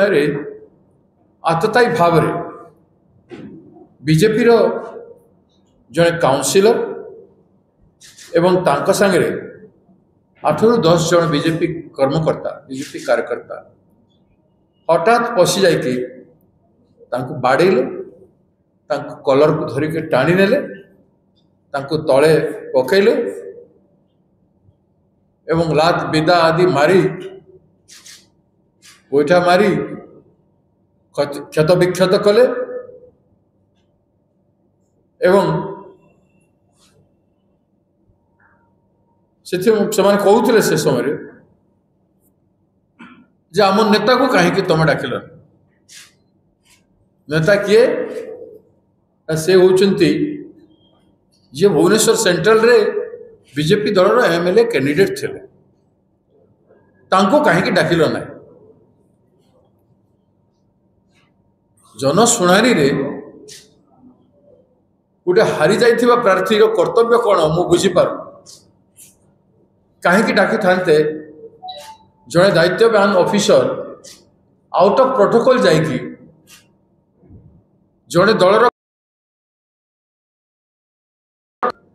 समय आततायी भाव बीजेपी रो जड़े काउंसिलर एवं तांका संगे 8 ରୁ 10 जन बीजेपी कर्मकर्ता बीजेपी कार्यकर्ता हठात पशि जाइए बाड़ेले कलर को धरिक टाणी नेले तले पकईले एवं लात बिदा आदि मारी गोईठा मारी क्षत विक्षत कले एवं से कहते से समय जे आम नेता को कहीं तुम डाकिल नेता किए से होती जे भुवनेश्वर सेंट्रल रे बीजेपी दल एमएलए कैंडिडेट थे कहीं डाकिल ना जनशुणाणी रे गोटे हारी जाइथिबा प्रार्थी कर्तव्य कौन मु बुझीपार कहीं डाकी था जड़े दायित्ववान ऑफिसर आउट ऑफ प्रोटोकॉल जाइकी जड़े दलर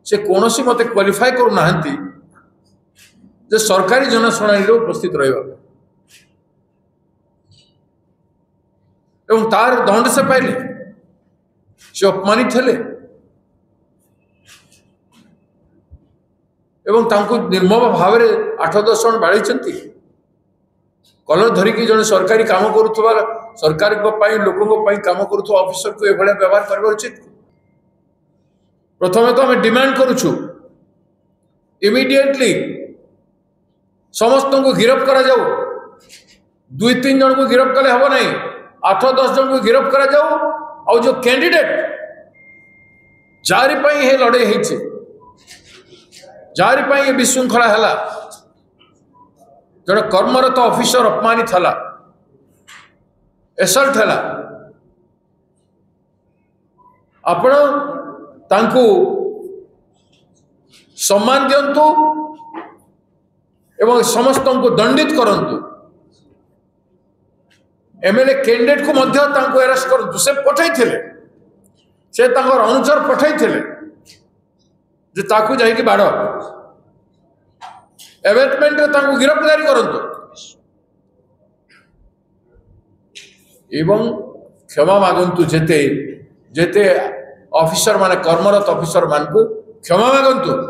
से कौन सी मत क्वालिफाई करूना जे सरकारी जनशुणाणी उपस्थित रहा एवं तार दंड से पाइले से अपमानित थे एवं तांको निर्मम भाव में 8-10 जन बाड़ी कलर धरिकी जन सरकारी काम करुवा सरकार लोकों काम करुवा ऑफिसर को यह व्यवहार करवा उचित प्रथम तो आम डिमांड करुचु इमिडिएटली समस्त को गिरफ्त करा जाऊ 2-3 जन को गिरफ्त कले हम नहीं 8-10 जन को गिरफ्त करा जाऊ और जो कैंडिडेट जारी ये लड़े होती जारी ये विशृंखला है जड़े कर्मरत ऑफिसर अपमानित है एसल्ट है आपण तांकु सम्मान दियंतु एवं समस्त को दंडित करंतु एमएलए कैंडिडेट को मध्य तांकु अरेस्ट करंतु से पठाई थिले से तांकर अनुचर पठाई थिले जे ताकु जाइकी बाड़ एवेटमेंट रे तांकु गिरफ्तारी करंतु एवं क्षमा मागंतु जेते जेते ऑफिसर माने कर्मरत ऑफिसर मान को क्षमा मागंतु।